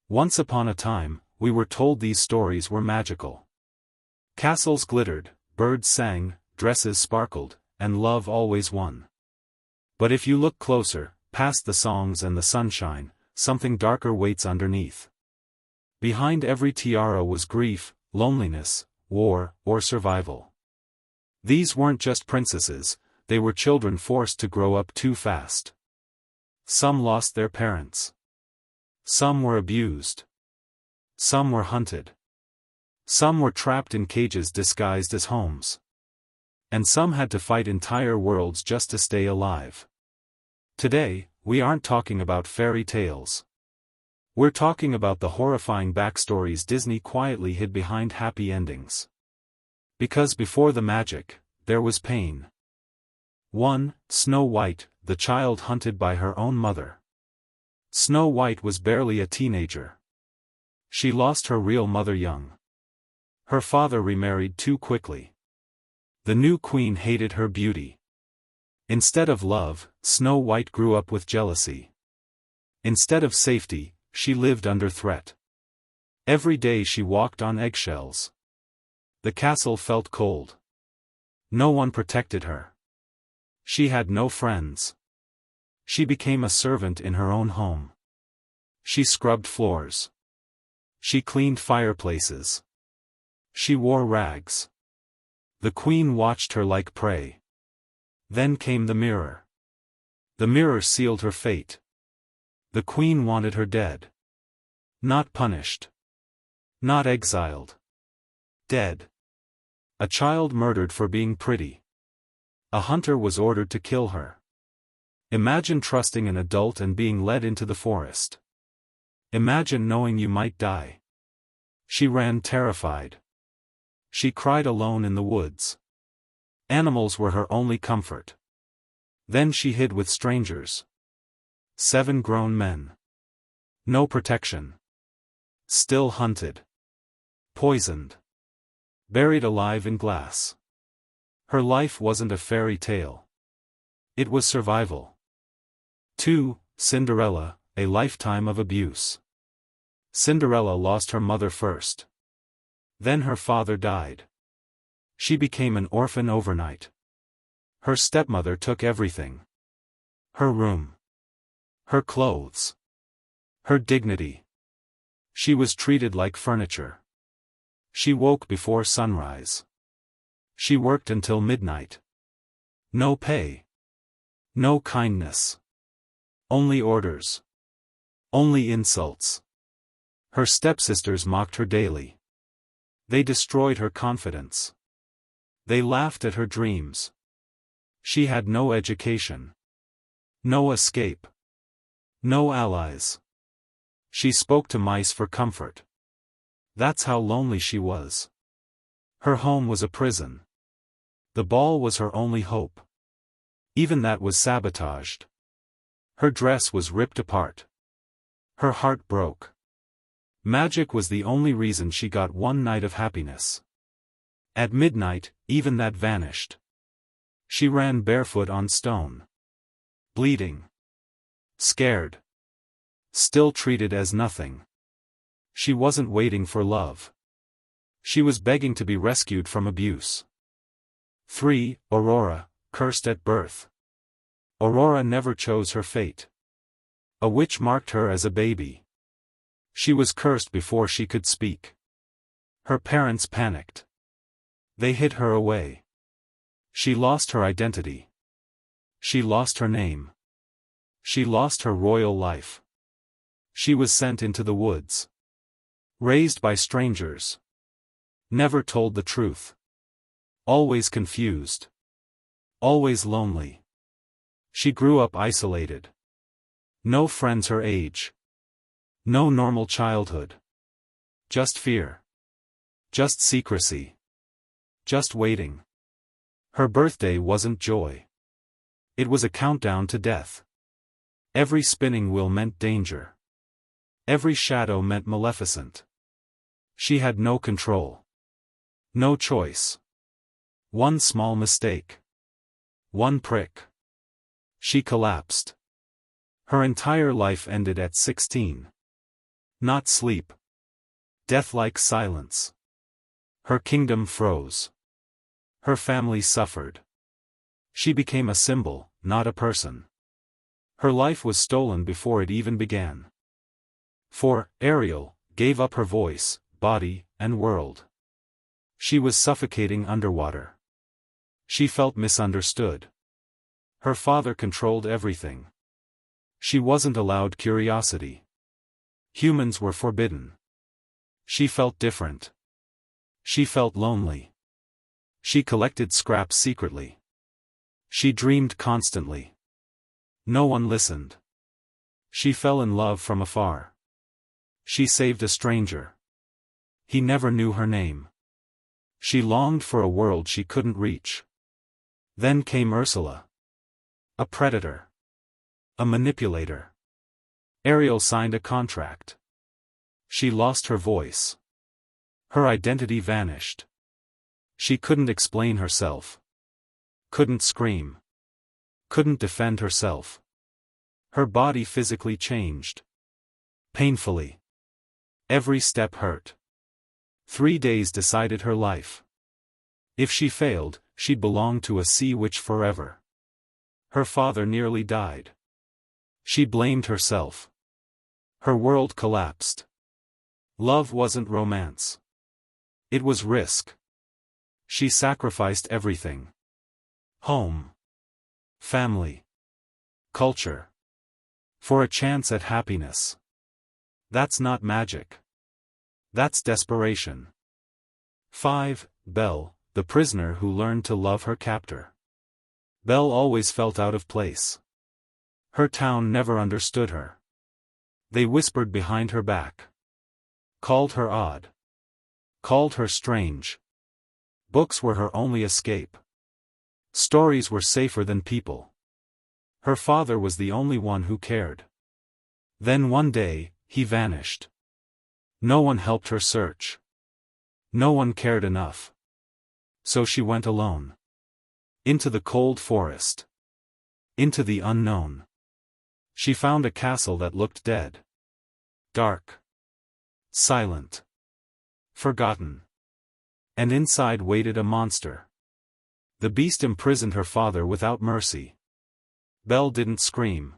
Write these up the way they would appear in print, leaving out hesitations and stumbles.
Once upon a time, we were told these stories were magical. Castles glittered, birds sang, dresses sparkled, and love always won. But if you look closer, past the songs and the sunshine, something darker waits underneath. Behind every tiara was grief, loneliness, war, or survival. These weren't just princesses, they were children forced to grow up too fast. Some lost their parents. Some were abused. Some were hunted. Some were trapped in cages disguised as homes. And some had to fight entire worlds just to stay alive. Today, we aren't talking about fairy tales. We're talking about the horrifying backstories Disney quietly hid behind happy endings. Because before the magic, there was pain. 1. Snow White, the child hunted by her own mother. Snow White was barely a teenager. She lost her real mother young. Her father remarried too quickly. The new queen hated her beauty. Instead of love, Snow White grew up with jealousy. Instead of safety, she lived under threat. Every day she walked on eggshells. The castle felt cold. No one protected her. She had no friends. She became a servant in her own home. She scrubbed floors. She cleaned fireplaces. She wore rags. The queen watched her like prey. Then came the mirror. The mirror sealed her fate. The queen wanted her dead. Not punished. Not exiled. Dead. A child murdered for being pretty. A hunter was ordered to kill her. Imagine trusting an adult and being led into the forest. Imagine knowing you might die. She ran terrified. She cried alone in the woods. Animals were her only comfort. Then she hid with strangers. 7 grown men. No protection. Still hunted. Poisoned. Buried alive in glass. Her life wasn't a fairy tale. It was survival. 2. Cinderella, a lifetime of abuse. Cinderella lost her mother first. Then her father died. She became an orphan overnight. Her stepmother took everything. Her room. Her clothes. Her dignity. She was treated like furniture. She woke before sunrise. She worked until midnight. No pay. No kindness. Only orders. Only insults. Her stepsisters mocked her daily. They destroyed her confidence. They laughed at her dreams. She had no education. No escape. No allies. She spoke to mice for comfort. That's how lonely she was. Her home was a prison. The ball was her only hope. Even that was sabotaged. Her dress was ripped apart. Her heart broke. Magic was the only reason she got one night of happiness. At midnight, even that vanished. She ran barefoot on stone. Bleeding. Scared. Still treated as nothing. She wasn't waiting for love. She was begging to be rescued from abuse. 3. Aurora, cursed at birth. Aurora never chose her fate. A witch marked her as a baby. She was cursed before she could speak. Her parents panicked. They hid her away. She lost her identity. She lost her name. She lost her royal life. She was sent into the woods. Raised by strangers. Never told the truth. Always confused. Always lonely. She grew up isolated. No friends her age. No normal childhood. Just fear. Just secrecy. Just waiting. Her birthday wasn't joy. It was a countdown to death. Every spinning wheel meant danger. Every shadow meant Maleficent. She had no control. No choice. One small mistake. One prick. She collapsed. Her entire life ended at 16. Not sleep. Death-like silence. Her kingdom froze. Her family suffered. She became a symbol, not a person. Her life was stolen before it even began. For Ariel gave up her voice, body, and world. She was suffocating underwater. She felt misunderstood. Her father controlled everything. She wasn't allowed curiosity. Humans were forbidden. She felt different. She felt lonely. She collected scraps secretly. She dreamed constantly. No one listened. She fell in love from afar. She saved a stranger. He never knew her name. She longed for a world she couldn't reach. Then came Ursula. A predator. A manipulator. Ariel signed a contract. She lost her voice. Her identity vanished. She couldn't explain herself. Couldn't scream. Couldn't defend herself. Her body physically changed. Painfully. Every step hurt. 3 days decided her life. If she failed, she'd belong to a sea witch forever. Her father nearly died. She blamed herself. Her world collapsed. Love wasn't romance. It was risk. She sacrificed everything. Home. Family. Culture. For a chance at happiness. That's not magic. That's desperation. 5. Belle, the prisoner who learned to love her captor. Belle always felt out of place. Her town never understood her. They whispered behind her back. Called her odd. Called her strange. Books were her only escape. Stories were safer than people. Her father was the only one who cared. Then one day, he vanished. No one helped her search. No one cared enough. So she went alone. Into the cold forest. Into the unknown. She found a castle that looked dead. Dark. Silent. Forgotten. And inside waited a monster. The beast imprisoned her father without mercy. Belle didn't scream.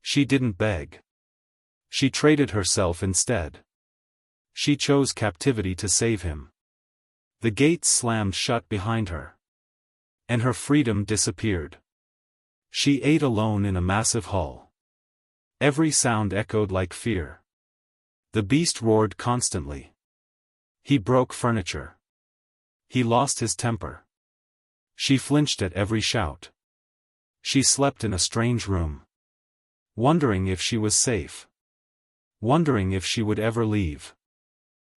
She didn't beg. She traded herself instead. She chose captivity to save him. The gates slammed shut behind her. And her freedom disappeared. She ate alone in a massive hall. Every sound echoed like fear. The beast roared constantly. He broke furniture. He lost his temper. She flinched at every shout. She slept in a strange room. Wondering if she was safe. Wondering if she would ever leave.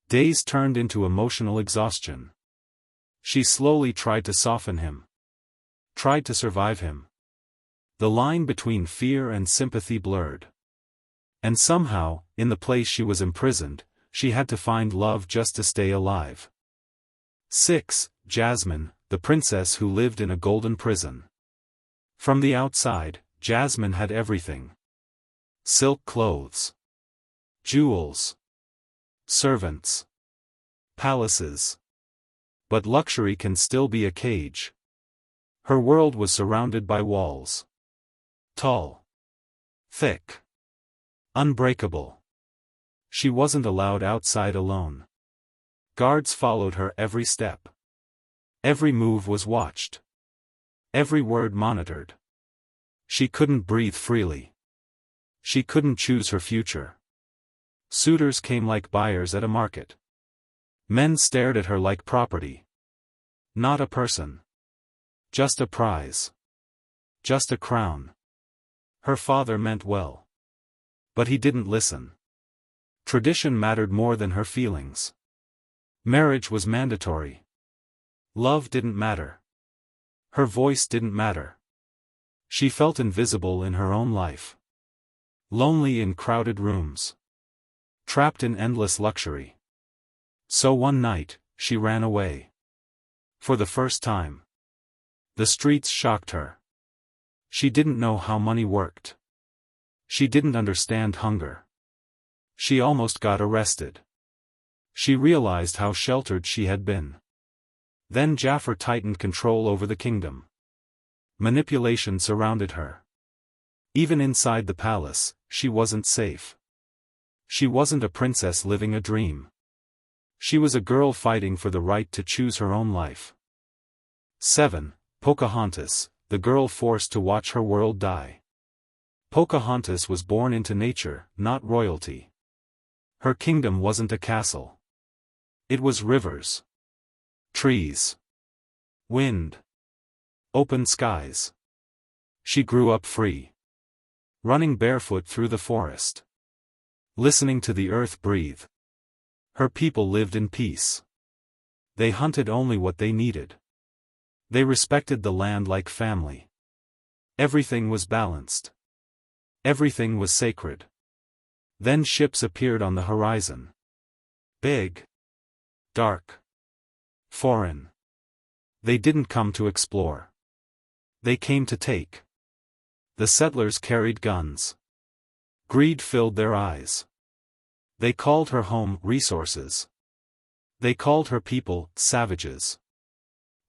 Days turned into emotional exhaustion. She slowly tried to soften him. Tried to survive him. The line between fear and sympathy blurred. And somehow, in the place she was imprisoned, she had to find love just to stay alive. 6. Jasmine, the princess who lived in a golden prison. From the outside, Jasmine had everything. Silk clothes. Jewels. Servants. Palaces. But luxury can still be a cage. Her world was surrounded by walls. Tall. Thick. Unbreakable. She wasn't allowed outside alone. Guards followed her every step. Every move was watched. Every word monitored. She couldn't breathe freely. She couldn't choose her future. Suitors came like buyers at a market. Men stared at her like property. Not a person. Just a prize. Just a crown. Her father meant well. But he didn't listen. Tradition mattered more than her feelings. Marriage was mandatory. Love didn't matter. Her voice didn't matter. She felt invisible in her own life. Lonely in crowded rooms. Trapped in endless luxury. So one night, she ran away. For the first time. The streets shocked her. She didn't know how money worked. She didn't understand hunger. She almost got arrested. She realized how sheltered she had been. Then Jafar tightened control over the kingdom. Manipulation surrounded her. Even inside the palace, she wasn't safe. She wasn't a princess living a dream. She was a girl fighting for the right to choose her own life. 7. Pocahontas, the girl forced to watch her world die. Pocahontas was born into nature, not royalty. Her kingdom wasn't a castle. It was rivers, trees, wind, open skies. She grew up free, running barefoot through the forest, listening to the earth breathe. Her people lived in peace. They hunted only what they needed. They respected the land like family. Everything was balanced. Everything was sacred. Then ships appeared on the horizon. Big, dark, foreign. They didn't come to explore. They came to take. The settlers carried guns. Greed filled their eyes. They called her home resources. They called her people savages.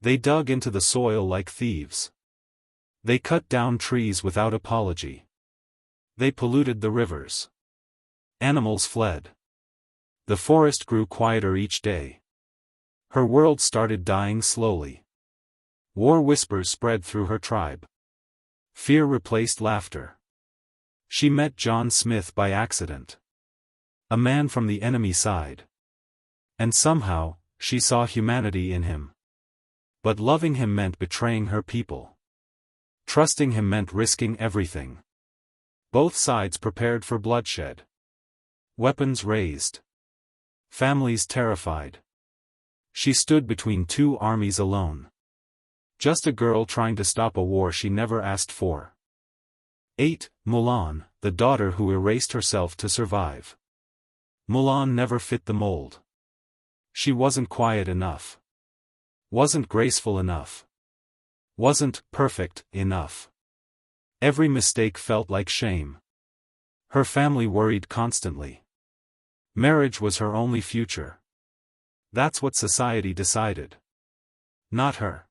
They dug into the soil like thieves. They cut down trees without apology. They polluted the rivers. Animals fled. The forest grew quieter each day. Her world started dying slowly. War whispers spread through her tribe. Fear replaced laughter. She met John Smith by accident. A man from the enemy side. And somehow, she saw humanity in him. But loving him meant betraying her people. Trusting him meant risking everything. Both sides prepared for bloodshed. Weapons raised. Families terrified. She stood between two armies alone. Just a girl trying to stop a war she never asked for. 8. Mulan, the daughter who erased herself to survive. Mulan never fit the mold. She wasn't quiet enough. Wasn't graceful enough. Wasn't perfect enough. Every mistake felt like shame. Her family worried constantly. Marriage was her only future. That's what society decided. Not her.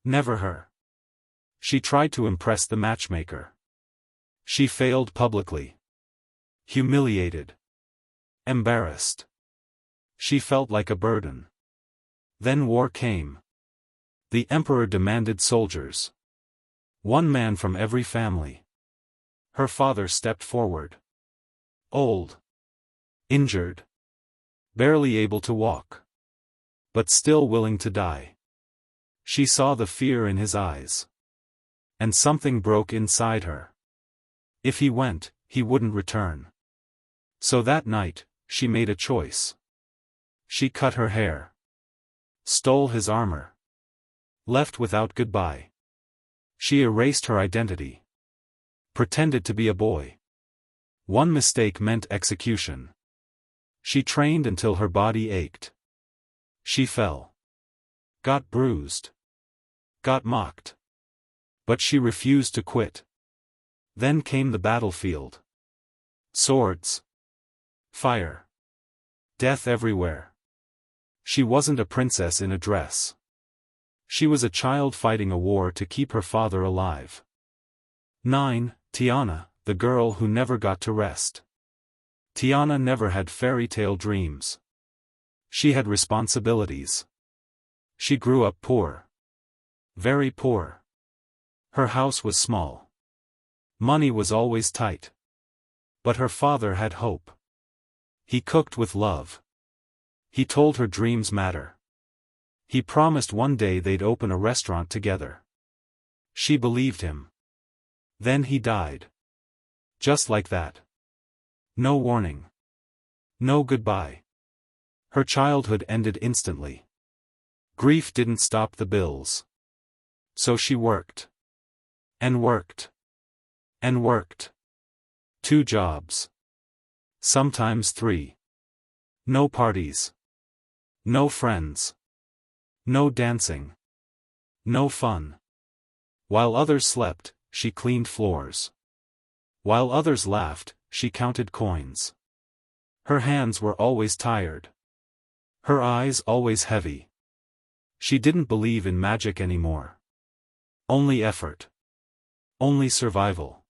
Never her. She tried to impress the matchmaker. She failed publicly. Humiliated. Embarrassed. She felt like a burden. Then war came. The emperor demanded soldiers. One man from every family. Her father stepped forward. Old. Injured. Barely able to walk. But still willing to die. She saw the fear in his eyes. And something broke inside her. If he went, he wouldn't return. So that night, she made a choice. She cut her hair. Stole his armor. Left without goodbye. She erased her identity. Pretended to be a boy. One mistake meant execution. She trained until her body ached. She fell. Got bruised. Got mocked. But she refused to quit. Then came the battlefield. Swords. Fire. Death everywhere. She wasn't a princess in a dress. She was a child fighting a war to keep her father alive. 9. Tiana, the girl who never got to rest. Tiana never had fairy tale dreams. She had responsibilities. She grew up poor. Very poor. Her house was small. Money was always tight. But her father had hope. He cooked with love. He told her dreams matter. He promised one day they'd open a restaurant together. She believed him. Then he died. Just like that. No warning. No goodbye. Her childhood ended instantly. Grief didn't stop the bills. So she worked. And worked. And worked. 2 jobs. Sometimes 3. No parties. No friends. No dancing. No fun. While others slept, she cleaned floors. While others laughed, she counted coins. Her hands were always tired. Her eyes always heavy. She didn't believe in magic anymore. Only effort. Only survival.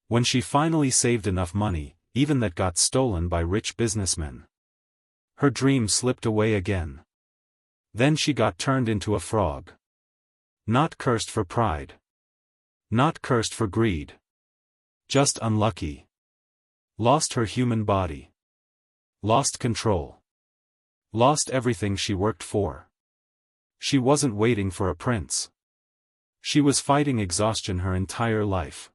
When she finally saved enough money, even that got stolen by rich businessmen, her dream slipped away again. Then she got turned into a frog. Not cursed for pride. Not cursed for greed. Just unlucky. Lost her human body. Lost control. Lost everything she worked for. She wasn't waiting for a prince. She was fighting exhaustion her entire life.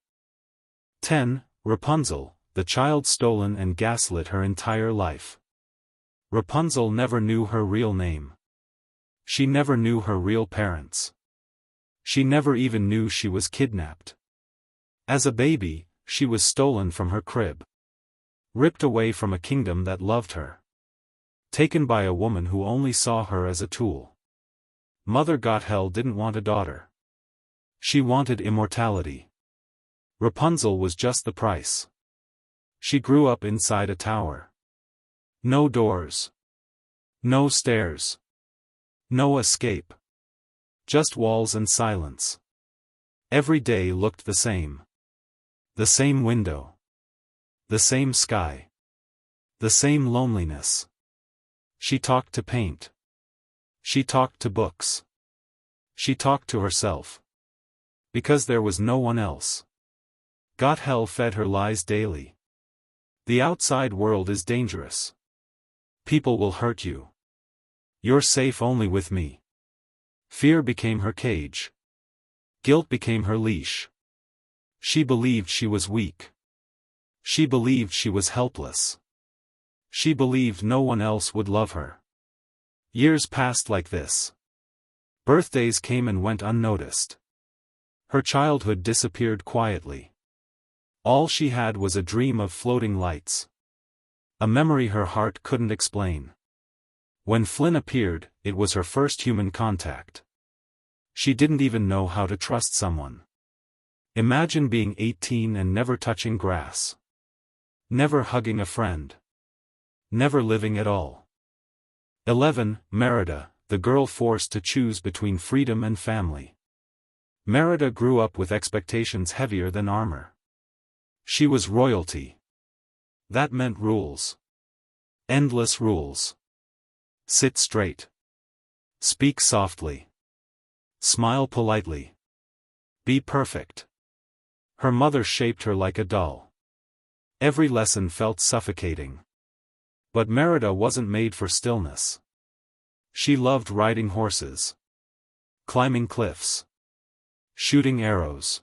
10. Rapunzel, the child stolen and gaslit her entire life. Rapunzel never knew her real name. She never knew her real parents. She never even knew she was kidnapped. As a baby, she was stolen from her crib. Ripped away from a kingdom that loved her. Taken by a woman who only saw her as a tool. Mother Gothel didn't want a daughter. She wanted immortality. Rapunzel was just the price. She grew up inside a tower. No doors. No stairs. No escape. Just walls and silence. Every day looked the same. The same window. The same sky. The same loneliness. She talked to paint. She talked to books. She talked to herself. Because there was no one else. Gothel fed her lies daily. The outside world is dangerous. People will hurt you. You're safe only with me. Fear became her cage. Guilt became her leash. She believed she was weak. She believed she was helpless. She believed no one else would love her. Years passed like this. Birthdays came and went unnoticed. Her childhood disappeared quietly. All she had was a dream of floating lights. A memory her heart couldn't explain. When Flynn appeared, it was her first human contact. She didn't even know how to trust someone. Imagine being 18 and never touching grass. Never hugging a friend. Never living at all. 11. Merida, the girl forced to choose between freedom and family. Merida grew up with expectations heavier than armor. She was royalty. That meant rules. Endless rules. Sit straight. Speak softly. Smile politely. Be perfect. Her mother shaped her like a doll. Every lesson felt suffocating. But Merida wasn't made for stillness. She loved riding horses. Climbing cliffs. Shooting arrows.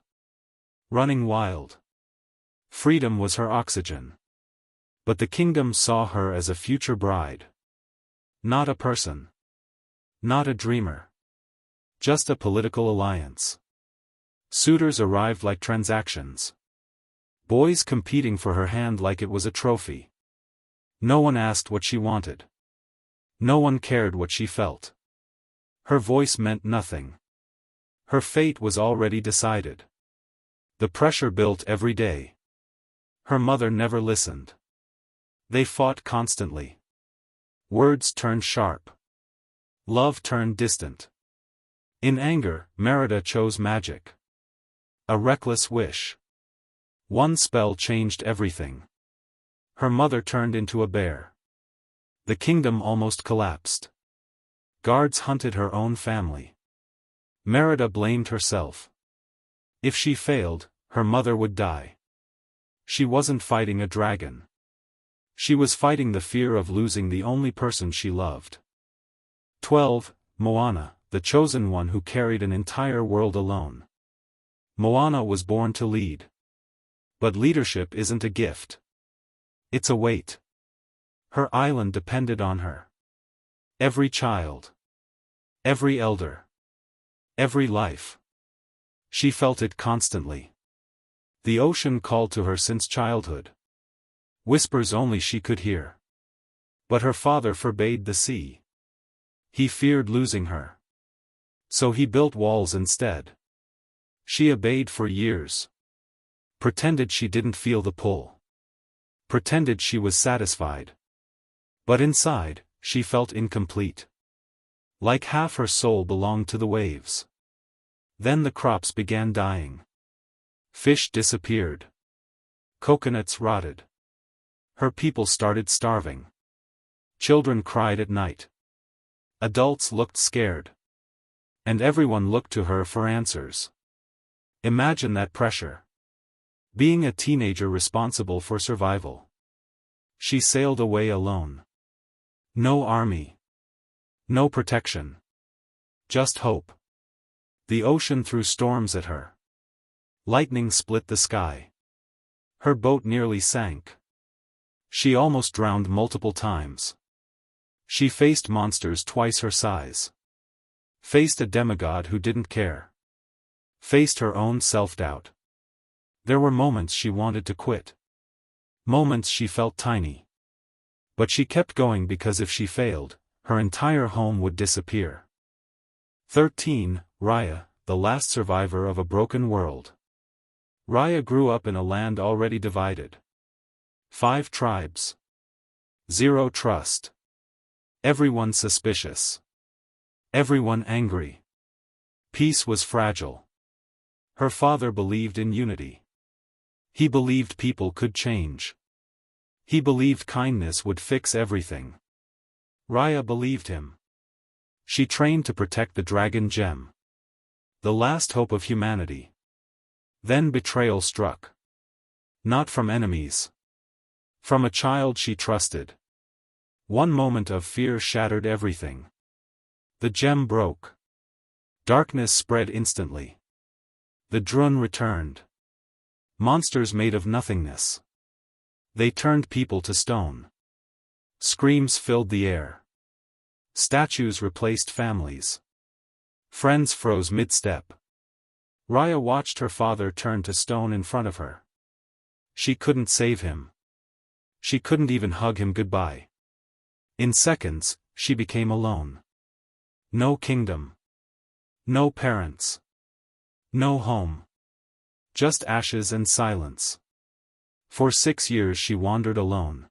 Running wild. Freedom was her oxygen. But the kingdom saw her as a future bride. Not a person. Not a dreamer. Just a political alliance. Suitors arrived like transactions. Boys competing for her hand like it was a trophy. No one asked what she wanted. No one cared what she felt. Her voice meant nothing. Her fate was already decided. The pressure built every day. Her mother never listened. They fought constantly. Words turned sharp. Love turned distant. In anger, Merida chose magic. A reckless wish. One spell changed everything. Her mother turned into a bear. The kingdom almost collapsed. Guards hunted her own family. Merida blamed herself. If she failed, her mother would die. She wasn't fighting a dragon. She was fighting the fear of losing the only person she loved. 12. Moana, the chosen one who carried an entire world alone. Moana was born to lead. But leadership isn't a gift. It's a weight. Her island depended on her. Every child. Every elder. Every life. She felt it constantly. The ocean called to her since childhood. Whispers only she could hear. But her father forbade the sea. He feared losing her. So he built walls instead. She obeyed for years. Pretended she didn't feel the pull. Pretended she was satisfied. But inside, she felt incomplete. Like half her soul belonged to the waves. Then the crops began dying. Fish disappeared. Coconuts rotted. Her people started starving. Children cried at night. Adults looked scared. And everyone looked to her for answers. Imagine that pressure. Being a teenager responsible for survival. She sailed away alone. No army. No protection. Just hope. The ocean threw storms at her. Lightning split the sky. Her boat nearly sank. She almost drowned multiple times. She faced monsters twice her size. Faced a demigod who didn't care. Faced her own self-doubt. There were moments she wanted to quit. Moments she felt tiny. But she kept going because if she failed, her entire home would disappear. 13. Raya, the last survivor of a broken world. Raya grew up in a land already divided. 5 tribes. 0 trust. Everyone suspicious. Everyone angry. Peace was fragile. Her father believed in unity. He believed people could change. He believed kindness would fix everything. Raya believed him. She trained to protect the dragon gem. The last hope of humanity. Then betrayal struck. Not from enemies. From a child she trusted. One moment of fear shattered everything. The gem broke. Darkness spread instantly. The Drun returned. Monsters made of nothingness. They turned people to stone. Screams filled the air. Statues replaced families. Friends froze mid-step. Raya watched her father turn to stone in front of her. She couldn't save him. She couldn't even hug him goodbye. In seconds, she became alone. No kingdom. No parents. No home. Just ashes and silence. For 6 years she wandered alone.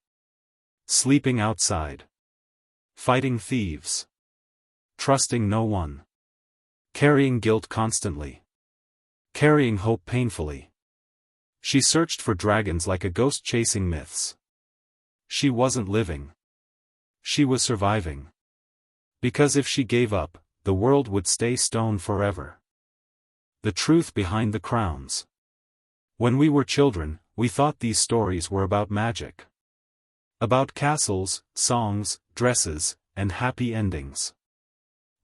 Sleeping outside. Fighting thieves. Trusting no one. Carrying guilt constantly. Carrying hope painfully. She searched for dragons like a ghost chasing myths. She wasn't living. She was surviving. Because if she gave up, the world would stay stone forever. The truth behind the crowns. When we were children, we thought these stories were about magic. About castles, songs, dresses, and happy endings.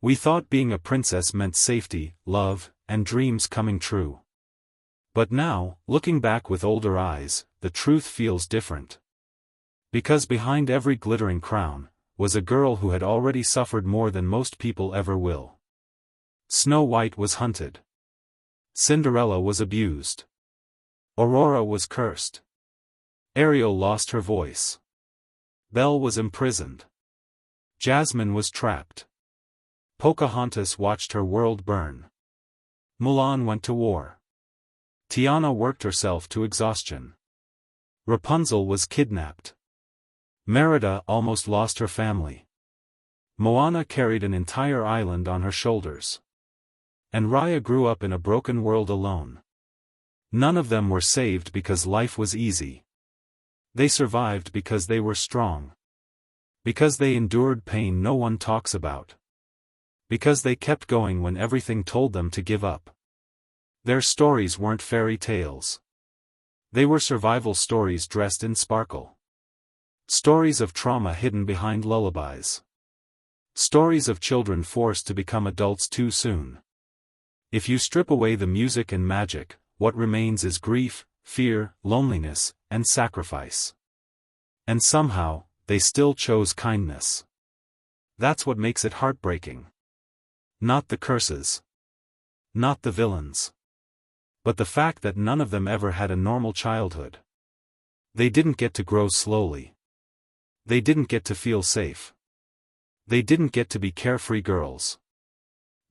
We thought being a princess meant safety, love, and dreams coming true. But now, looking back with older eyes, the truth feels different. Because behind every glittering crown, was a girl who had already suffered more than most people ever will. Snow White was hunted. Cinderella was abused. Aurora was cursed. Ariel lost her voice. Belle was imprisoned. Jasmine was trapped. Pocahontas watched her world burn. Mulan went to war. Tiana worked herself to exhaustion. Rapunzel was kidnapped. Merida almost lost her family. Moana carried an entire island on her shoulders. And Raya grew up in a broken world alone. None of them were saved because life was easy. They survived because they were strong. Because they endured pain no one talks about. Because they kept going when everything told them to give up. Their stories weren't fairy tales. They were survival stories dressed in sparkle. Stories of trauma hidden behind lullabies. Stories of children forced to become adults too soon. If you strip away the music and magic, what remains is grief, fear, loneliness, and sacrifice. And somehow, they still chose kindness. That's what makes it heartbreaking. Not the curses. Not the villains. But the fact that none of them ever had a normal childhood. They didn't get to grow slowly. They didn't get to feel safe. They didn't get to be carefree girls.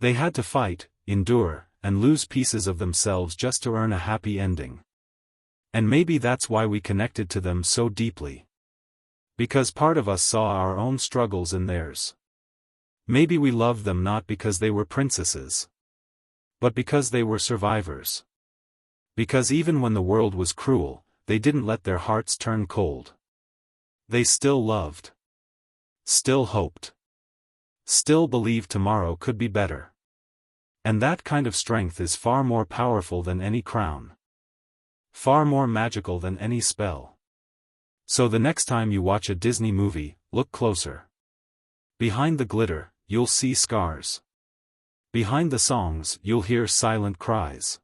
They had to fight, endure, and lose pieces of themselves just to earn a happy ending. And maybe that's why we connected to them so deeply. Because part of us saw our own struggles in theirs. Maybe we loved them not because they were princesses, but because they were survivors. Because even when the world was cruel, they didn't let their hearts turn cold. They still loved. Still hoped. Still believed tomorrow could be better. And that kind of strength is far more powerful than any crown. Far more magical than any spell. So the next time you watch a Disney movie, look closer. Behind the glitter, you'll see scars. Behind the songs, you'll hear silent cries.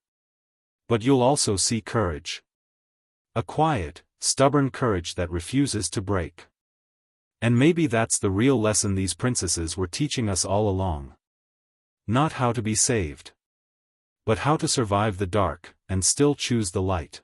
But you'll also see courage. A quiet, stubborn courage that refuses to break. And maybe that's the real lesson these princesses were teaching us all along. Not how to be saved, but how to survive the dark, and still choose the light.